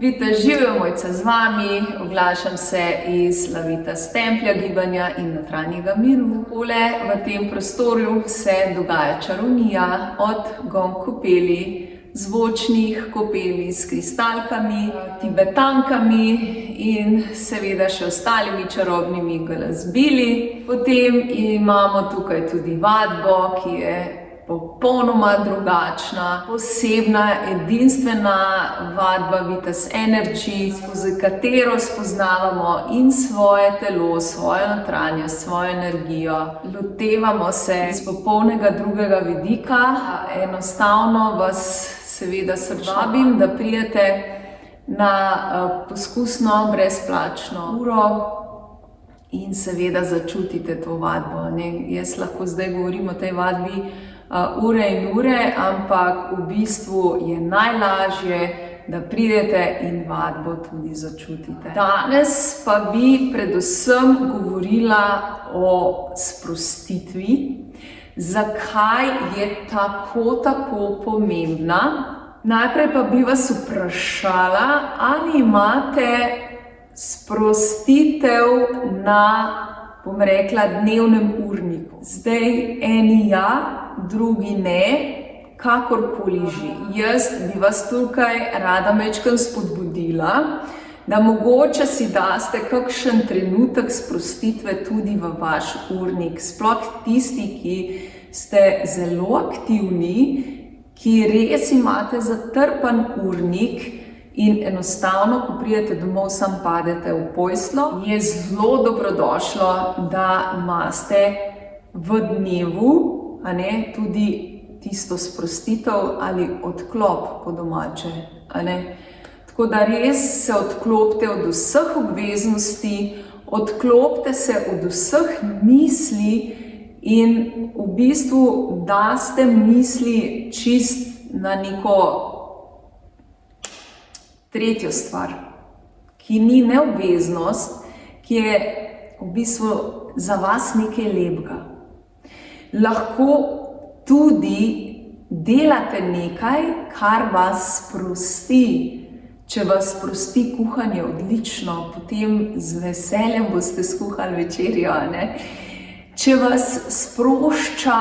Vita, živijo mojca z vami, oglašam se iz Lavitas templja gibanja in notranjega miru. V tem prostoru se dogaja čarovnija od gong kopeli, zvočnih kopeli s kristalkami, tibetankami in seveda še ostalimi čarobnimi glasbili. Potem imamo tukaj tudi vadbo, ki je popolnoma drugačna, posebna, edinstvena vadba Vitas Energy, skozi katero spoznavamo in svoje telo, svojo notranjost, svojo energijo. Lotevamo se iz popolnega drugega vidika. Enostavno vas seveda srčno vabim, da pridete na poskusno brezplačno uro in seveda začutite to vadbo. Jaz lahko zdaj govorim o tej vadbi ure in ure, ampak v bistvu je najlažje, da pridete in vadbo tudi začutite. Danes pa bi predvsem govorila o sprostitvi. Zakaj je tako pomembna? Najprej pa bi vas vprašala, ali imate sprostitev na, bom rekla, dnevnem urniku. Zdaj eni ja, drugi ne, kakorkoli že. Jaz bi vas tukaj rada majčkeno spodbudila, da mogoče si daste kakšen trenutek sprostitve tudi v vaš urnik. Sploh tisti, ki ste zelo aktivni, ki res imate zatrpan urnik in enostavno, ko pridete domov, sam padete v posteljo, je zelo dobrodošlo, da imate v dnevu tudi tisto sprostitev ali odklop po domače. Tako da res se odklopite od vseh obveznosti, odklopite se od vseh misli in v bistvu daste misli čist na neko tretjo stvar, ki ni neobveznost, ki je v bistvu za vas nekaj lepega. Lahko tudi delate nekaj, kar vas sprosti. Če vas sprosti kuhanje, odlično, potem z veseljem boste skuhali večerjo. Če vas sprošča,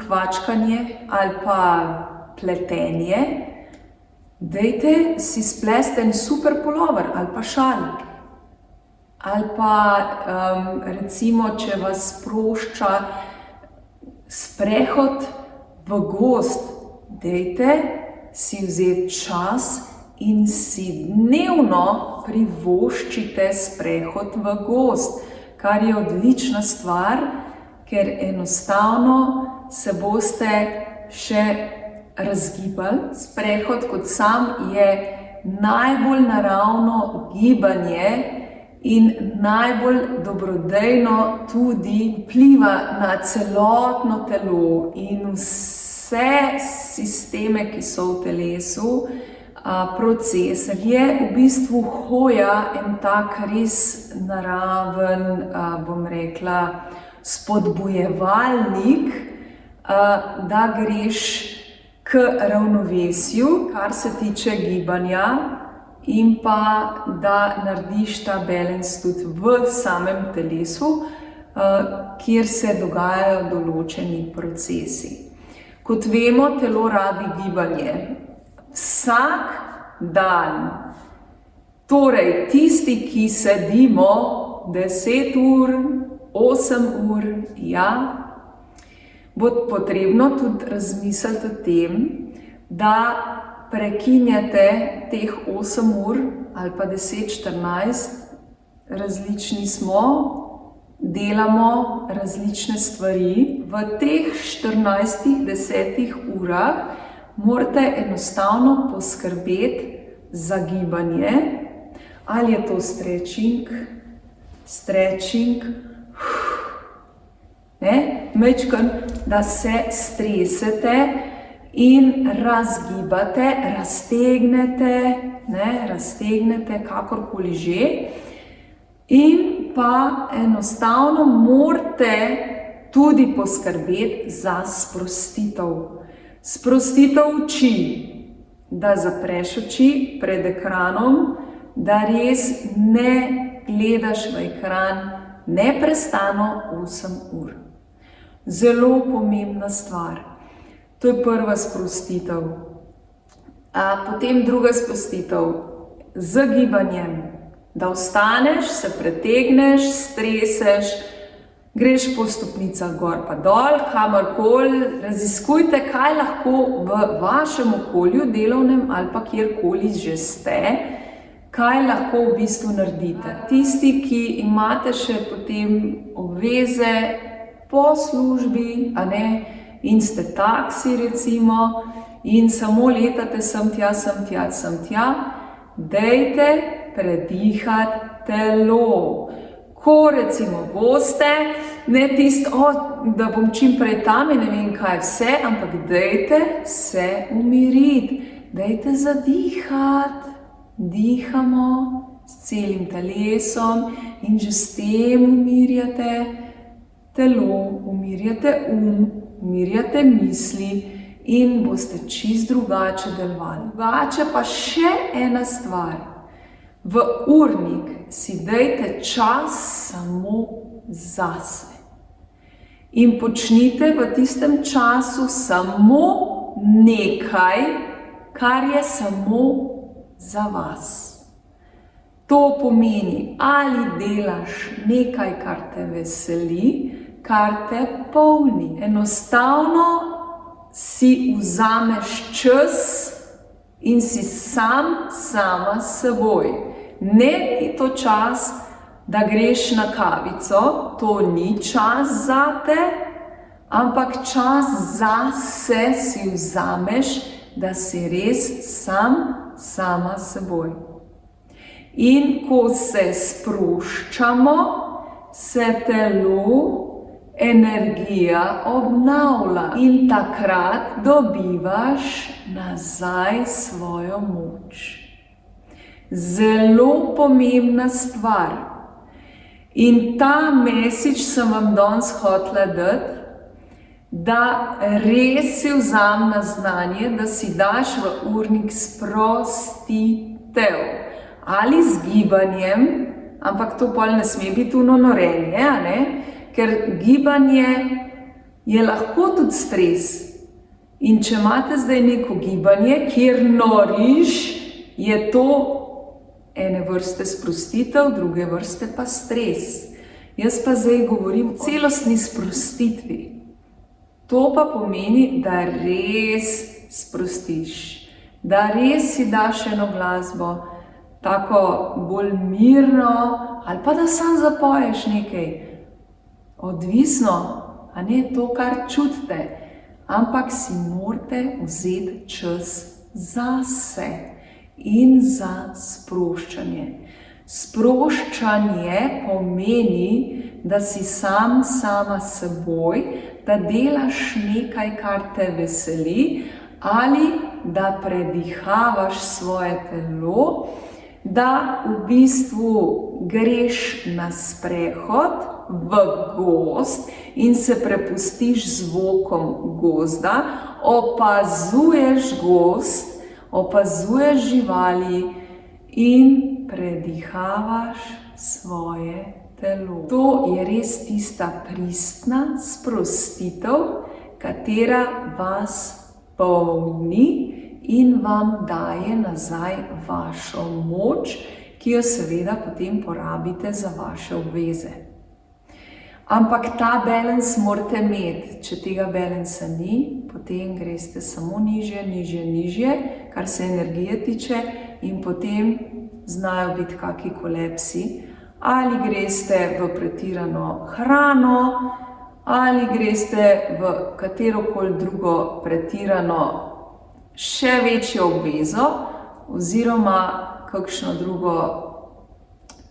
kvačkanje ali pa pletenje, dajte si splesti en super pulover ali pa šal. Ali pa recimo, če vas sprošča sprehod v gozd, dajte si vzeti čas in si dnevno privoščite sprehod v gozd, kar je odlična stvar, ker enostavno se boste še razgibali. Sprehod kot sam je najbolj naravno gibanje in najbolj dobrodejno tudi vpliva na celotno telo in vse sisteme, ki so v telesu, proces. Je v bistvu hoja en tak res naraven, bom rekla, spodbujevalnik, da greš k ravnovesju, kar se tiče gibanja, in pa da narediš ta balans tudi v samem telesu, kjer se dogajajo določeni procesi. Kot vemo, telo rabi gibanje. Vsak dan, torej tisti, ki sedimo 10 ur, 8 ur, bo potrebno tudi razmisliti o tem, da prekinjate teh 8 ur ali pa 10-14, različni smo, delamo različne stvari. V teh 14-10 urah morate enostavno poskrbeti za gibanje. Ali je to stretching, majčkeno, da se stresete in razgibate, raztegnete, kakorkoli že. In pa enostavno morate tudi poskrbeti za sprostitev. Sprostitev oči. da zapreš oči pred ekranom, da res ne gledaš v ekran neprestano 8 ur. Zelo pomembna stvar. To je prva sprostitev. Potem druga sprostitev z gibanjem. Da vstaneš, se pretegneš, streseš, greš po stopnicah gor pa dol, kamorkoli, raziskujte, kaj lahko v vašem okolju, delovnem ali pa kjerkoli že ste, kaj lahko v bistvu naredite. Tisti, ki imate še potem obveze po službi, in ste taksi recimo, in samo letate sem tja, dajte predihati telo. Ko recimo boste, ne tisto, da bom čim prej tam in ne vem kaj vse, ampak dajte se umiriti, dajte zadihati. Dihamo s celim telesom in že s tem umirjate telo, umirjate umirjate misli in boste čist drugače delovali. Drugače pa še ena stvar. V urnik si dajte čas samo zase. In počnite v tistem času samo nekaj, kar je samo za vas. To pomeni, ali delaš nekaj, kar te veseli, kar te polni. Enostavno si vzameš čas in si sama s seboj. Ne je to čas, da greš na kavico, to ni čas zate, ampak čas zase si vzameš, da si res sama s seboj. In ko se sproščamo, se telo, energija obnavlja in takrat dobivaš nazaj svojo moč. Zelo pomembna stvar. In ta message sem vam danes hotela dati, da res si vzam na znanje, da si daš v urnik sprostitev. Ali z gibanjem, ampak to pol ne sme biti norenje, ker gibanje je lahko tudi stres. In če imate zdaj neko gibanje, kjer noriš, je to ene vrste sprostitev, druge vrste pa stres. Jaz pa zdaj govorim o celostni sprostitvi. To pa pomeni, da res sprostiš, da res si daš eno glasbo, tako bolj mirno, ali pa da sam zapoješ nekaj. Odvisno, a ne to, kar čutite, ampak si morate vzeti čas zase in za sproščanje. Sproščanje pomeni, da si sama s seboj, da delaš nekaj, kar te veseli, ali da predihavaš svoje telo, da v bistvu greš na sprehod v gozd in se prepustiš zvokom gozda, opazuješ gozd, opazuješ živali in predihavaš svoje telo. To je res tista pristna sprostitev, katera vas polni in vam daje nazaj vašo moč, ki jo seveda potem porabite za vaše obveze. Ampak ta balans morate imeti. Če tega balansa ni, potem greste samo nižje, kar se energije tiče, in potem znajo biti kaki kolepsi. Ali greste v pretirano hrano, ali greste v katerokoli drugo pretirano še večjo obvezo, oziroma kakšno drugo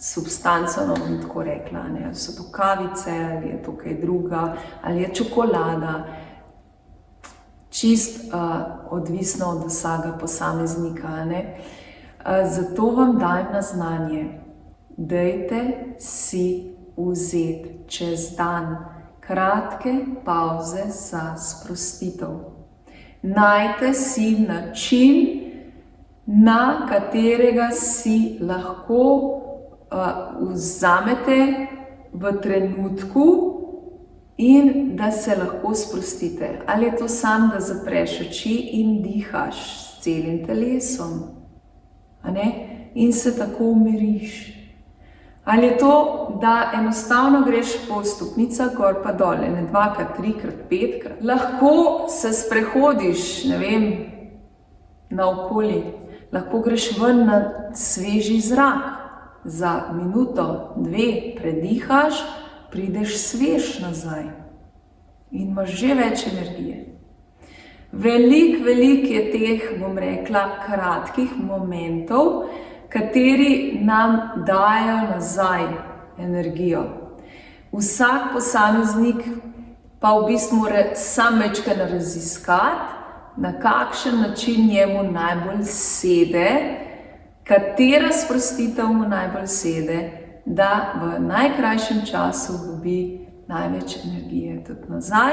substanco, bom tako rekla, ali so to kavice, ali je to kaj druga, ali je čokolada. Čist odvisno od vsega posameznika. Zato vam dajem na znanje, dajte si vzeti čez dan kratke pavze za sprostitev. Najte si način, na katerega si lahko vzamete v trenutku in da se lahko sprostite. Ali je to sam, da zapreš oči in dihaš s celim telesom, in se tako umiriš. Ali je to, da enostavno greš po stopnicah gor pa dol, ne 2-krat, 3-krat, 5-krat. Lahko se sprehodiš, naokoli. Lahko greš ven na sveži zrak. Za minuto, 2 predihaš, prideš svež nazaj. In imaš že več energije. Veliko je teh, bom rekla, kratkih momentov, kateri nam dajo nazaj energijo. Vsak posameznik pa v bistvu mora sam večkrat raziskati, na kakšen način njemu najbolj sede, katera sprostitev mu najbolj sede, da v najkrajšem času dobi največ energije tudi nazaj.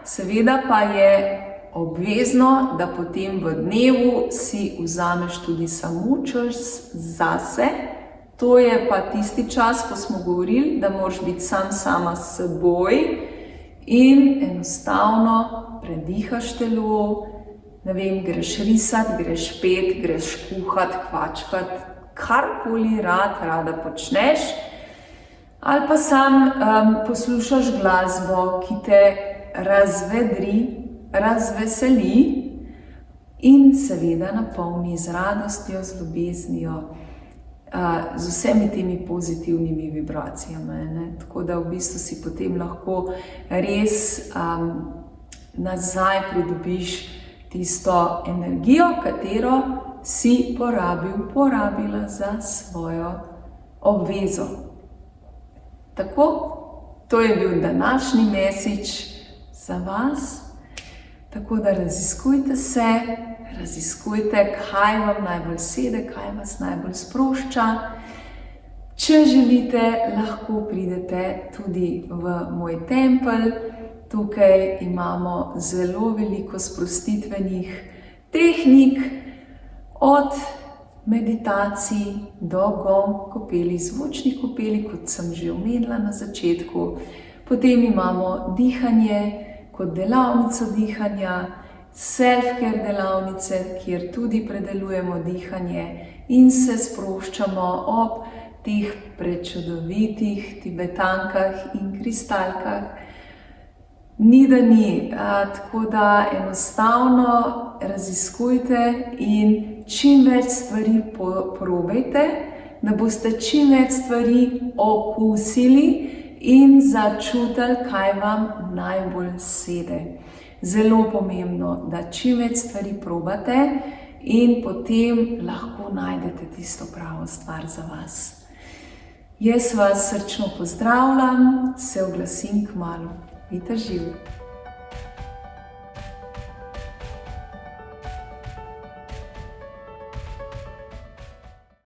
Seveda pa je obvezno, da potem v dnevu si vzameš tudi samo čas zase. To je pa tisti čas, ko smo govorili, da moraš biti sama s seboj in enostavno predihaš telo. Greš risati, greš pet, greš kuhati, kvačkati, karkoli rada počneš. Ali pa sam poslušaš glasbo, ki te razvedri, razveseli in seveda napolni z radostjo, z ljubeznijo, z vsemi temi pozitivnimi vibracijami. Tako da v bistvu si potem lahko res nazaj pridobiš tisto energijo, katero si porabila za svojo obvezo. Tako, to je bil današnji message za vas. Tako da raziskujte se, raziskujte, kaj vam najbolj sede, kaj vas najbolj sprošča. Če želite, lahko pridete tudi v moj tempelj. Tukaj imamo zelo veliko sprostitvenih tehnik, od meditacij do gong kopeli, zvočnih kopeli, kot sem že omenila na začetku. Potem imamo dihanje kot delavnico dihanja, self-care delavnice, kjer tudi predelujemo dihanje in se sproščamo ob teh prečudovitih tibetankah in kristalkah. Ni da ni, tako da enostavno raziskujte in čim več stvari probajte, da boste čim več stvari okusili in začutili, kaj vam najbolj sede. Zelo pomembno, da čim več stvari probate in potem lahko najdete tisto pravo stvar za vas. Jaz vas srčno pozdravljam, se oglasim kmalu. Vita živi!